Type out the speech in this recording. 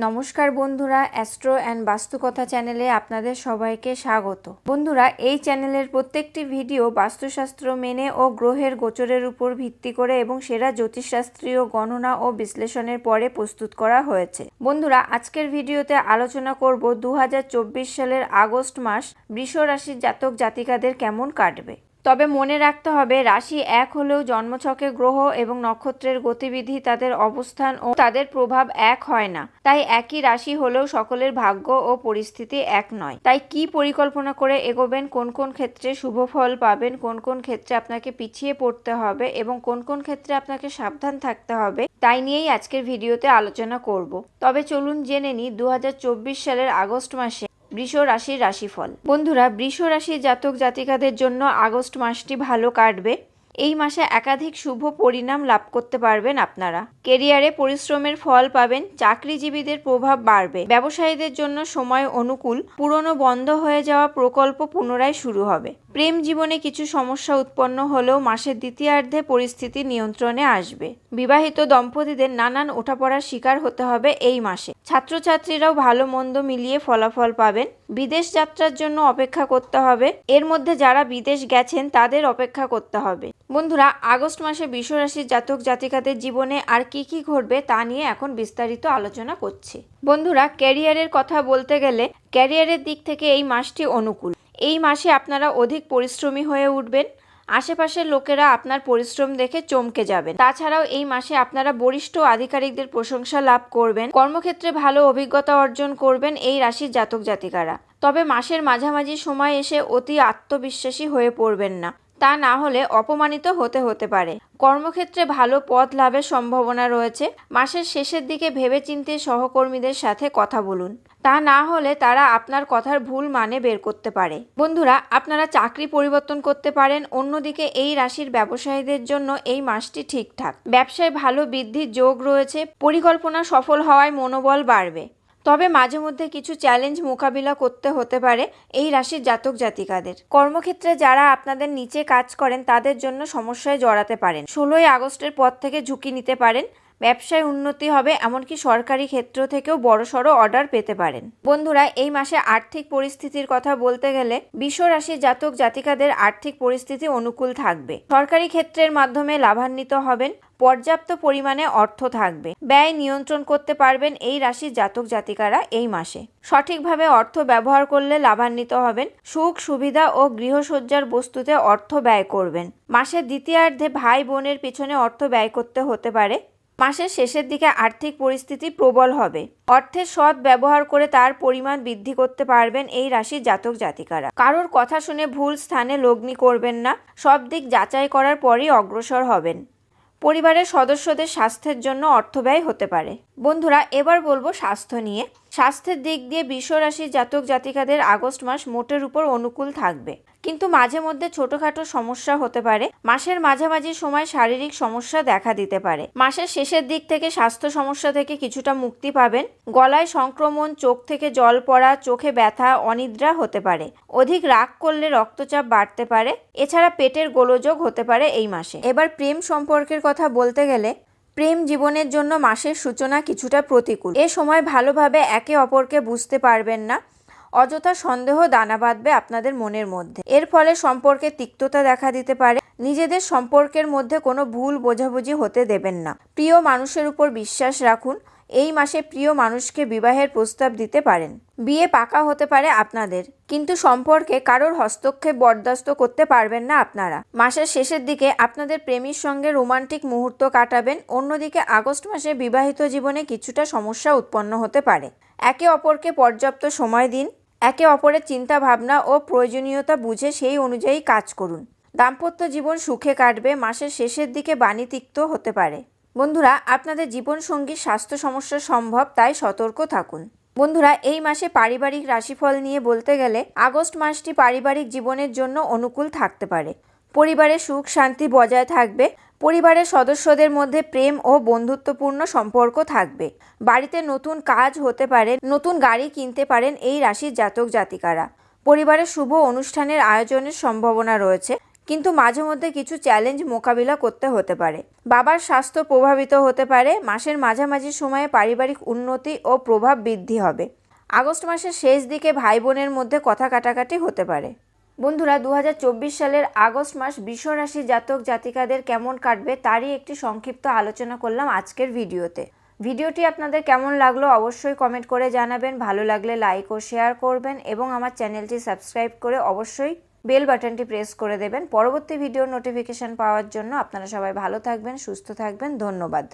নমস্কার বন্ধুরা, astro and বাস্তুকথা চ্যানেলে আপনাদের সবাইকে স্বাগত। বন্ধুরা, এই চ্যানেলের প্রত্যেকটি ভিডিও বাস্তুশাস্ত্র মেনে ও গ্রহের গোচরের উপর ভিত্তি করে এবং সেরা জ্যোতিষশাস্ত্রীয় গণনা ও বিশ্লেষণের পরে প্রস্তুত করা হয়েছে। বন্ধুরা, আজকের ভিডিওতে আলোচনা করব 2024 সালের আগস্ট মাস বৃষ রাশির জাতক জাতিকাদের কেমন কাটবে। তবে মনে রাখতে হবে, রাশি এক হলেও জন্মছকে গ্রহ এবং নক্ষত্রের গতিবিধি, তাদের অবস্থান ও তাদের প্রভাব এক হয় না। তাই একই রাশি হলেও সকলের ভাগ্য ও পরিস্থিতি এক নয়। তাই কি পরিকল্পনা করে এগোবেন, কোন কোন ক্ষেত্রে শুভ ফল পাবেন, কোন কোন ক্ষেত্রে আপনাকে পিছিয়ে পড়তে হবে এবং কোন কোন ক্ষেত্রে আপনাকে সাবধান থাকতে হবে, তাই নিয়েই আজকের ভিডিওতে আলোচনা করব। তবে চলুন জেনে নিই 2024 সালের আগস্ট মাসে বৃষ রাশির রাশিফল। বন্ধুরা, বৃষ রাশির জাতক জাতিকাদের জন্য আগস্ট মাসটি ভালো কাটবে। এই মাসে একাধিক শুভ পরিণাম লাভ করতে পারবেন আপনারা। কেরিয়ারে পরিশ্রমের ফল পাবেন, চাকরিজীবীদের প্রভাব বাড়বে, ব্যবসায়ীদের জন্য সময় অনুকূল, পুরনো বন্ধ হয়ে যাওয়া প্রকল্প পুনরায় শুরু হবে। প্রেম জীবনে কিছু সমস্যা উৎপন্ন হলেও মাসের দ্বিতীয়ার্ধে পরিস্থিতি নিয়ন্ত্রণে আসবে। বিবাহিত দম্পতিদের নানান ওঠাপড়ার শিকার হতে হবে এই মাসে। ছাত্রছাত্রীরাও ভালো মন্দ মিলিয়ে ফলাফল পাবেন। বিদেশ যাত্রার জন্য অপেক্ষা করতে হবে। এর মধ্যে যারা বিদেশ গেছেন তাদের অপেক্ষা করতে হবে। বন্ধুরা, আগস্ট মাসে বৃষ রাশির জাতক জাতিকাদের জীবনে আর কি কি ঘটবে তা নিয়ে এখন বিস্তারিত আলোচনা করছি। বন্ধুরা, ক্যারিয়ারের কথা বলতে গেলে ক্যারিয়ারের দিক থেকে এই মাসটি অনুকূল। এই মাসে আপনারা অধিক পরিশ্রমী হয়ে উঠবেন। আশেপাশের লোকেরা আপনার পরিশ্রম দেখে চমকে যাবেন। তাছাড়াও এই মাসে আপনারা বরিষ্ঠ আধিকারিকদের প্রশংসা লাভ করবেন। কর্মক্ষেত্রে ভালো অভিজ্ঞতা অর্জন করবেন এই রাশির জাতক জাতিকারা। তবে মাসের মাঝামাঝি সময় এসে অতি আত্মবিশ্বাসী হয়ে পড়বেন না, তা না হলে অপমানিত হতে পারে। কর্মক্ষেত্রে ভালো পদ লাভের সম্ভাবনা রয়েছে। মাসের শেষের দিকে ভেবেচিন্তে সহকর্মীদের সাথে কথা বলুন, তা না হলে তারা আপনার কথার ভুল মানে বের করতে পারে। বন্ধুরা, আপনারা চাকরি পরিবর্তন করতে পারেন। অন্যদিকে এই রাশির ব্যবসায়ীদের জন্য এই মাসটি ঠিকঠাক। ব্যবসায় ভালো বৃদ্ধির যোগ রয়েছে। পরিকল্পনা সফল হওয়ায় মনোবল বাড়বে। তবে মাঝে মধ্যে কিছু চ্যালেঞ্জ মোকাবিলা করতে হতে পারে এই রাশির জাতক জাতিকাদের। কর্মক্ষেত্রে যারা আপনাদের নিচে কাজ করেন তাদের জন্য সমস্যায় জড়াতে পারেন। 16ই আগস্টের পর থেকে ঝুঁকি নিতে পারেন। ব্যবসায় উন্নতি হবে, এমনকি সরকারি ক্ষেত্র থেকেও বড়সড় অর্ডার পেতে পারেন। বন্ধুরা, এই মাসে আর্থিক পরিস্থিতির কথা বলতে গেলে বৃষ রাশির জাতক জাতিকাদের আর্থিক পরিস্থিতি অনুকূল থাকবে। সরকারি ক্ষেত্রের মাধ্যমে লাভান্বিত হবেন। পর্যাপ্ত পরিমাণে অর্থ থাকবে। ব্যয় নিয়ন্ত্রণ করতে পারবেন এই রাশির জাতক জাতিকারা এই মাসে। সঠিকভাবে অর্থ ব্যবহার করলে লাভান্বিত হবেন। সুখ সুবিধা ও গৃহসজ্জার বস্তুতে অর্থ ব্যয় করবেন। মাসের দ্বিতীয়ার্ধে ভাই বোনের পিছনে অর্থ ব্যয় করতে হতে পারে। মাসের শেষের দিকে আর্থিক পরিস্থিতি প্রবল হবে। অর্থের সৎ ব্যবহার করে তার পরিমাণ বৃদ্ধি করতে পারবেন এই রাশির জাতক জাতিকারা। কারোর কথা শুনে ভুল স্থানে লগ্নি করবেন না। সব দিক যাচাই করার পরই অগ্রসর হবেন। পরিবারের সদস্যদের স্বাস্থ্যের জন্য অর্থ ব্যয় হতে পারে। বন্ধুরা, এবার বলবো স্বাস্থ্য নিয়ে। স্বাস্থ্যের দিক দিয়ে বৃষ রাশির জাতক জাতিকাদের আগস্ট মাস মোটের উপর অনুকূল থাকবে, কিন্তু মাঝে মধ্যে ছোটখাটো সমস্যা হতে পারে। মাসের মাঝামাঝি সময় শারীরিক সমস্যা দেখা দিতে পারে। মাসের শেষের দিক থেকে স্বাস্থ্য সমস্যা থেকে কিছুটা মুক্তি পাবেন। গলায় সংক্রমণ, চোখ থেকে জল পড়া, চোখে ব্যথা, অনিদ্রা হতে পারে। অধিক রাগ করলে রক্তচাপ বাড়তে পারে। এছাড়া পেটের গোলযোগ হতে পারে এই মাসে। এবার প্রেম সম্পর্কের কথা বলতে গেলে প্রেম জীবনের জন্য মাসের সূচনা কিছুটা প্রতিকূল। এ সময় ভালোভাবে একে অপরকে বুঝতে পারবেন না। অযথা সন্দেহ দানা বাঁধবে আপনাদের মনের মধ্যে। এর ফলে সম্পর্কে তিক্ততা দেখা দিতে পারে। নিজেদের সম্পর্কের মধ্যে কোনো ভুল বোঝাবুঝি হতে দেবেন না। প্রিয় মানুষের উপর বিশ্বাস রাখুন। এই মাসে প্রিয় মানুষকে বিবাহের প্রস্তাব দিতে পারেন। বিয়ে পাকা হতে পারে আপনাদের, কিন্তু সম্পর্কে কারোর হস্তক্ষেপ বরদাস্ত করতে পারবেন না আপনারা। মাসের শেষের দিকে আপনাদের প্রেমীর সঙ্গে রোমান্টিক মুহূর্ত কাটাবেন। অন্যদিকে আগস্ট মাসে বিবাহিত জীবনে কিছুটা সমস্যা উৎপন্ন হতে পারে। একে অপরকে পর্যাপ্ত সময় দিন। একে অপরের চিন্তা ভাবনা ও প্রয়োজনীয়তা বুঝে সেই অনুযায়ী কাজ করুন। দাম্পত্য জীবন সুখে কাটবে। মাসের শেষের দিকে বাণী তিক্ত হতে পারে। বন্ধুরা, আপনাদের জীবনসঙ্গীর স্বাস্থ্য সমস্যা সম্ভব, তাই সতর্ক থাকুন। বন্ধুরা, এই মাসে পারিবারিক রাশিফল নিয়ে বলতে গেলে আগস্ট মাসটি পারিবারিক জীবনের জন্য অনুকূল থাকতে পারে। পরিবারে সুখ শান্তি বজায় থাকবে। পরিবারের সদস্যদের মধ্যে প্রেম ও বন্ধুত্বপূর্ণ সম্পর্ক থাকবে। বাড়িতে নতুন কাজ হতে পারে। নতুন গাড়ি কিনতে পারেন এই রাশির জাতক জাতিকারা। পরিবারের শুভ অনুষ্ঠানের আয়োজনের সম্ভাবনা রয়েছে। কিন্তু মাঝে মধ্যে কিছু চ্যালেঞ্জ মোকাবিলা করতে হতে পারে। বাবার স্বাস্থ্য প্রভাবিত হতে পারে। মাসের মাঝামাঝি সময়ে পারিবারিক উন্নতি ও প্রভাব বৃদ্ধি হবে। আগস্ট মাসের শেষ দিকে ভাই বোনের মধ্যে কথা কাটাকাটি হতে পারে। বন্ধুরা, 2024 সালের আগস্ট মাস বৃষ রাশি জাতক জাতিকাদের কেমন কাটবে তারই একটি সংক্ষিপ্ত আলোচনা করলাম আজকের ভিডিওতে। ভিডিওটি আপনাদের কেমন লাগলো অবশ্যই কমেন্ট করে জানাবেন। ভালো লাগলে লাইক ও শেয়ার করবেন এবং আমার চ্যানেলটি সাবস্ক্রাইব করে অবশ্যই বেল বাটনটি প্রেস করে দেবেন পরবর্তী ভিডিওর নোটিফিকেশন পাওয়ার জন্য। আপনারা সবাই ভালো থাকবেন, সুস্থ থাকবেন। ধন্যবাদ।